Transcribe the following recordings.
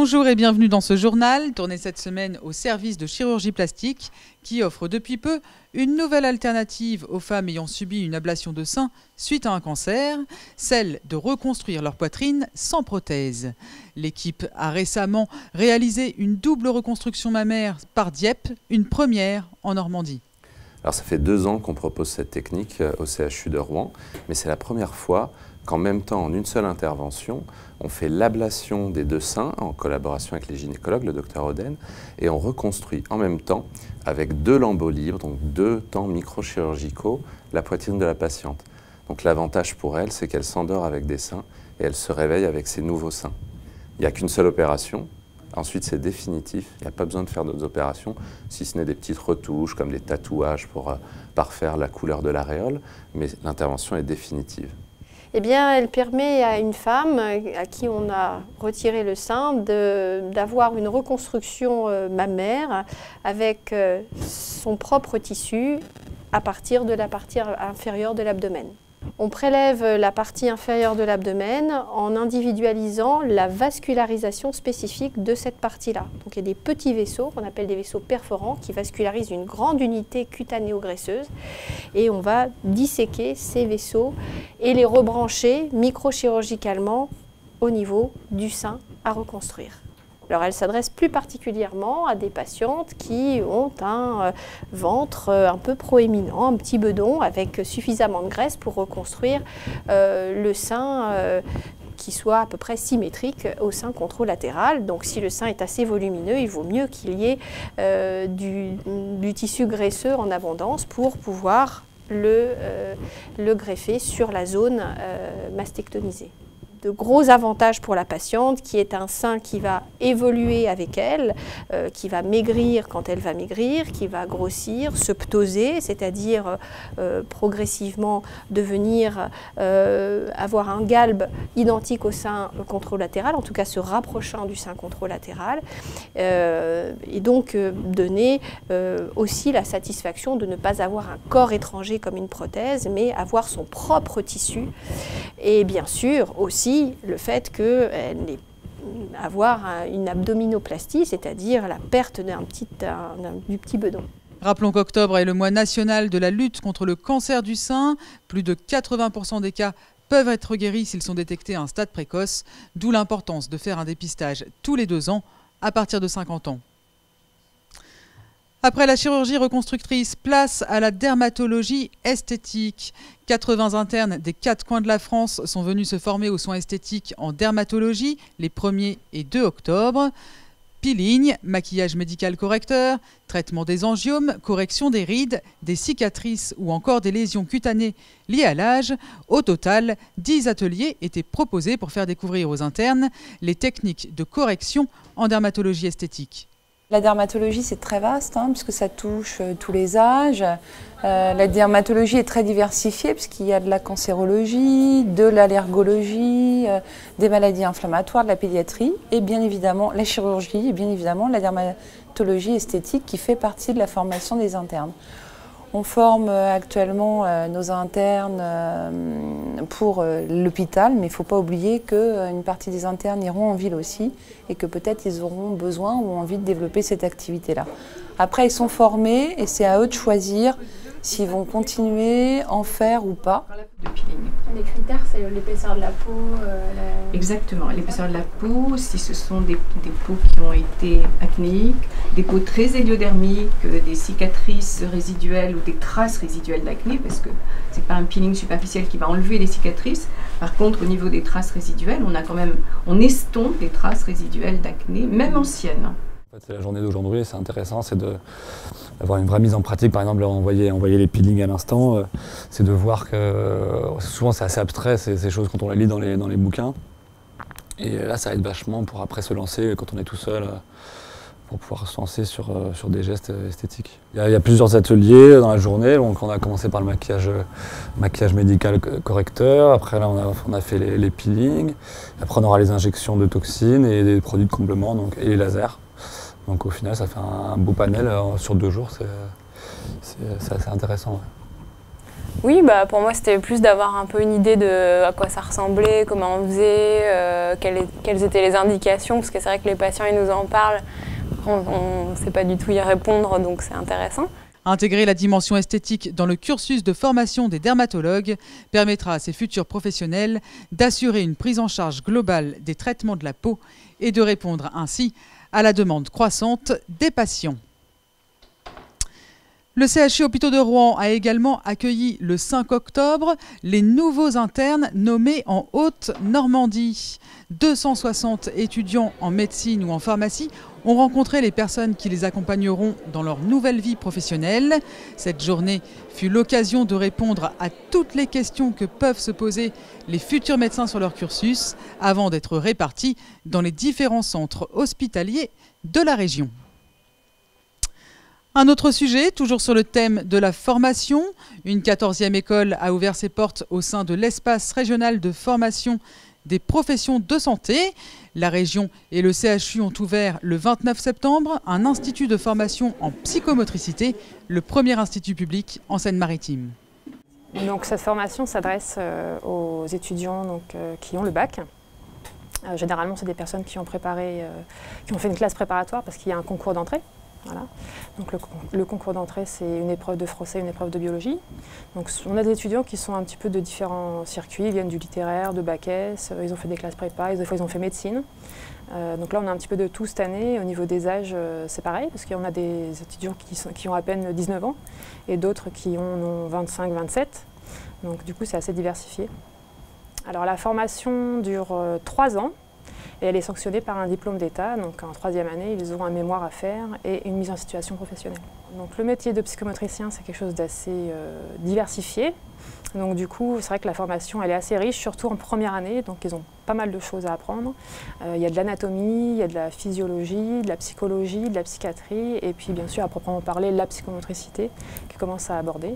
Bonjour et bienvenue dans ce journal, tourné cette semaine au service de chirurgie plastique, qui offre depuis peu une nouvelle alternative aux femmes ayant subi une ablation de sein suite à un cancer, celle de reconstruire leur poitrine sans prothèse. L'équipe a récemment réalisé une double reconstruction mammaire par Dieppe, une première en Normandie. Alors ça fait 2 ans qu'on propose cette technique au CHU de Rouen, mais c'est la première fois qu'en même temps, en une seule intervention, on fait l'ablation des 2 seins en collaboration avec les gynécologues, le docteur Oden, et on reconstruit en même temps, avec 2 lambeaux libres, donc 2 temps microchirurgicaux, la poitrine de la patiente. Donc l'avantage pour elle, c'est qu'elle s'endort avec des seins et elle se réveille avec ses nouveaux seins. Il n'y a qu'une seule opération. Ensuite, c'est définitif, il n'y a pas besoin de faire d'autres opérations, si ce n'est des petites retouches comme des tatouages pour parfaire la couleur de l'aréole, mais l'intervention est définitive. Eh bien, elle permet à une femme à qui on a retiré le sein d'avoir une reconstruction mammaire avec son propre tissu à partir de la partie inférieure de l'abdomen. On prélève la partie inférieure de l'abdomen en individualisant la vascularisation spécifique de cette partie-là. Donc il y a des petits vaisseaux qu'on appelle des vaisseaux perforants qui vascularisent une grande unité cutanéo-graisseuse et on va disséquer ces vaisseaux et les rebrancher microchirurgicalement au niveau du sein à reconstruire. Alors elle s'adresse plus particulièrement à des patientes qui ont un ventre un peu proéminent, un petit bedon avec suffisamment de graisse pour reconstruire le sein qui soit à peu près symétrique au sein contralatéral. Donc si le sein est assez volumineux, il vaut mieux qu'il y ait du tissu graisseux en abondance pour pouvoir le greffer sur la zone mastectomisée. De gros avantages pour la patiente qui est un sein qui va évoluer avec elle, qui va maigrir quand elle va maigrir, qui va grossir, se ptoser, c'est-à-dire progressivement devenir, avoir un galbe identique au sein contralatéral, en tout cas se rapprochant du sein contralatéral, et donc donner aussi la satisfaction de ne pas avoir un corps étranger comme une prothèse, mais avoir son propre tissu, et bien sûr aussi le fait qu'elle n'ait avoir une abdominoplastie, c'est-à-dire la perte du petit bedon. Rappelons qu'octobre est le mois national de la lutte contre le cancer du sein. Plus de 80% des cas peuvent être guéris s'ils sont détectés à un stade précoce, d'où l'importance de faire un dépistage tous les 2 ans à partir de 50 ans. Après la chirurgie reconstructrice, place à la dermatologie esthétique. 80 internes des 4 coins de la France sont venus se former aux soins esthétiques en dermatologie les 1er et 2 octobre. Peeling, maquillage médical correcteur, traitement des angiomes, correction des rides, des cicatrices ou encore des lésions cutanées liées à l'âge. Au total, 10 ateliers étaient proposés pour faire découvrir aux internes les techniques de correction en dermatologie esthétique. La dermatologie, c'est très vaste, puisque ça touche tous les âges. La dermatologie est très diversifiée, puisqu'il y a de la cancérologie, de l'allergologie, des maladies inflammatoires, de la pédiatrie, et bien évidemment la chirurgie, et bien évidemment la dermatologie esthétique qui fait partie de la formation des internes. On forme actuellement nos internes pour l'hôpital, mais il ne faut pas oublier qu'une partie des internes iront en ville aussi et que peut-être ils auront besoin ou envie de développer cette activité-là. Après, ils sont formés et c'est à eux de choisir s'ils vont continuer, en faire ou pas. Les critères, c'est l'épaisseur de la peau. Exactement, l'épaisseur de la peau, si ce sont des peaux qui ont été acnéiques, des peaux très héliodermiques, des cicatrices résiduelles ou des traces résiduelles d'acné, parce que c'est pas un peeling superficiel qui va enlever les cicatrices. Par contre, au niveau des traces résiduelles, on estompe les traces résiduelles d'acné, même anciennes. En fait, c'est la journée d'aujourd'hui, c'est intéressant, c'est d'avoir une vraie mise en pratique. Par exemple, envoyer les peelings à l'instant, c'est de voir que souvent c'est assez abstrait ces choses quand on les lit dans les bouquins. Et là, ça aide vachement pour après se lancer quand on est tout seul, pour pouvoir se lancer sur des gestes esthétiques. Il y a plusieurs ateliers dans la journée, donc on a commencé par le maquillage médical correcteur, après là on a fait les peelings, après on aura les injections de toxines et des produits de comblement et les lasers. Donc au final, ça fait un beau panel sur 2 jours, c'est assez intéressant. Ouais. Oui, pour moi c'était plus d'avoir un peu une idée de à quoi ça ressemblait, comment on faisait, quelles étaient les indications, parce que c'est vrai que les patients ils nous en parlent, on ne sait pas du tout y répondre, donc c'est intéressant. Intégrer la dimension esthétique dans le cursus de formation des dermatologues permettra à ces futurs professionnels d'assurer une prise en charge globale des traitements de la peau et de répondre ainsi à la demande croissante des patients. Le CHU Hôpitaux de Rouen a également accueilli le 5 octobre les nouveaux internes nommés en Haute-Normandie. 260 étudiants en médecine ou en pharmacie ont rencontré les personnes qui les accompagneront dans leur nouvelle vie professionnelle. Cette journée fut l'occasion de répondre à toutes les questions que peuvent se poser les futurs médecins sur leur cursus avant d'être répartis dans les différents centres hospitaliers de la région. Un autre sujet, toujours sur le thème de la formation. Une 14e école a ouvert ses portes au sein de l'espace régional de formation des professions de santé. La région et le CHU ont ouvert le 29 septembre un institut de formation en psychomotricité, le premier institut public en Seine-Maritime. Donc, cette formation s'adresse aux étudiants qui ont le bac. Généralement, c'est des personnes qui ont fait une classe préparatoire parce qu'il y a un concours d'entrée. Voilà. Donc le concours d'entrée, c'est une épreuve de français, une épreuve de biologie. Donc on a des étudiants qui sont un petit peu de différents circuits, ils viennent du littéraire, de bac S, ils ont fait des classes prépa, des fois ils ont fait médecine. Donc là on a un petit peu de tout cette année. Au niveau des âges, c'est pareil, parce qu'on a des étudiants qui ont à peine 19 ans et d'autres qui en ont 25, 27. Donc du coup c'est assez diversifié. Alors la formation dure 3 ans. Et elle est sanctionnée par un diplôme d'État. Donc en 3e année, ils auront un mémoire à faire et une mise en situation professionnelle. Donc le métier de psychomotricien, c'est quelque chose d'assez diversifié. Donc du coup, c'est vrai que la formation, elle est assez riche, surtout en première année. Donc ils ont pas mal de choses à apprendre. Il y a de l'anatomie, il y a de la physiologie, de la psychologie, de la psychiatrie. Et puis bien sûr, à proprement parler, la psychomotricité qui commence à aborder.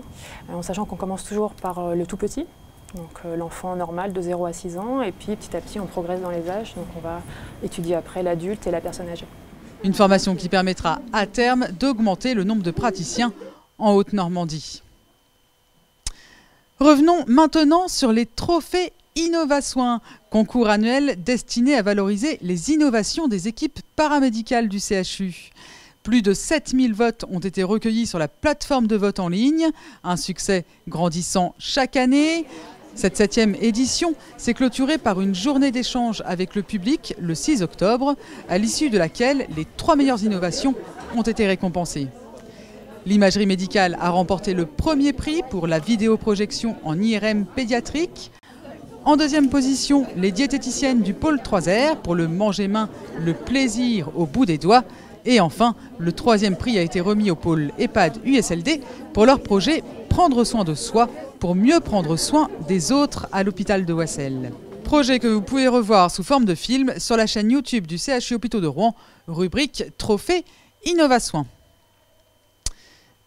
En sachant qu'on commence toujours par le tout petit. Donc l'enfant normal de 0 à 6 ans, et puis petit à petit on progresse dans les âges, donc on va étudier après l'adulte et la personne âgée. Une formation qui permettra à terme d'augmenter le nombre de praticiens en Haute-Normandie. Revenons maintenant sur les trophées Innovasoins, concours annuel destiné à valoriser les innovations des équipes paramédicales du CHU. Plus de 7000 votes ont été recueillis sur la plateforme de vote en ligne, un succès grandissant chaque année. Cette 7e édition s'est clôturée par une journée d'échange avec le public le 6 octobre, à l'issue de laquelle les 3 meilleures innovations ont été récompensées. L'imagerie médicale a remporté le premier prix pour la vidéoprojection en IRM pédiatrique. En 2e position, les diététiciennes du pôle 3R pour le manger-main, le plaisir au bout des doigts. Et enfin, le 3e prix a été remis au pôle EHPAD USLD pour leur projet « Prendre soin de soi pour mieux prendre soin des autres à l'hôpital de Wassel ». Projet que vous pouvez revoir sous forme de film sur la chaîne YouTube du CHU Hôpitaux de Rouen, rubrique « Trophée Innovasoins ».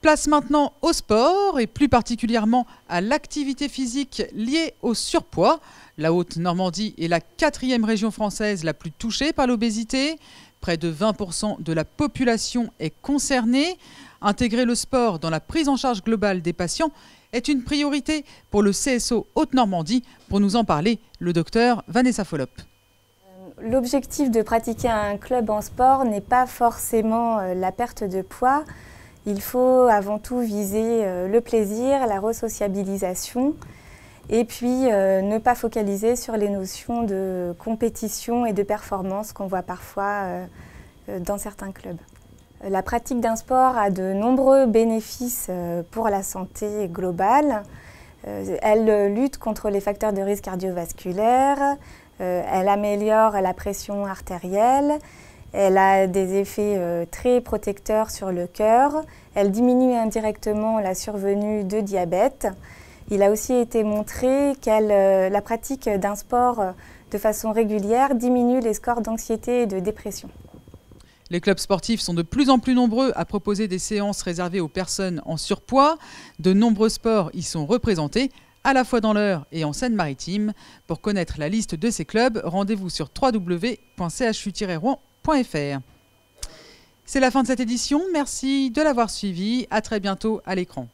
Place maintenant au sport et plus particulièrement à l'activité physique liée au surpoids. La Haute-Normandie est la 4e région française la plus touchée par l'obésité. Près de 20% de la population est concernée. Intégrer le sport dans la prise en charge globale des patients est une priorité pour le CSO Haute-Normandie. Pour nous en parler, le docteur Vanessa Follop. L'objectif de pratiquer un club en sport n'est pas forcément la perte de poids. Il faut avant tout viser le plaisir, la resociabilisation et puis ne pas focaliser sur les notions de compétition et de performance qu'on voit parfois dans certains clubs. La pratique d'un sport a de nombreux bénéfices pour la santé globale. Elle lutte contre les facteurs de risque cardiovasculaire, elle améliore la pression artérielle, elle a des effets très protecteurs sur le cœur, elle diminue indirectement la survenue de diabète. Il a aussi été montré que la pratique d'un sport de façon régulière diminue les scores d'anxiété et de dépression. Les clubs sportifs sont de plus en plus nombreux à proposer des séances réservées aux personnes en surpoids. De nombreux sports y sont représentés, à la fois dans l'Eure et en Seine-Maritime. Pour connaître la liste de ces clubs, rendez-vous sur www.chu-rouen.fr. C'est la fin de cette édition. Merci de l'avoir suivi. À très bientôt à l'écran.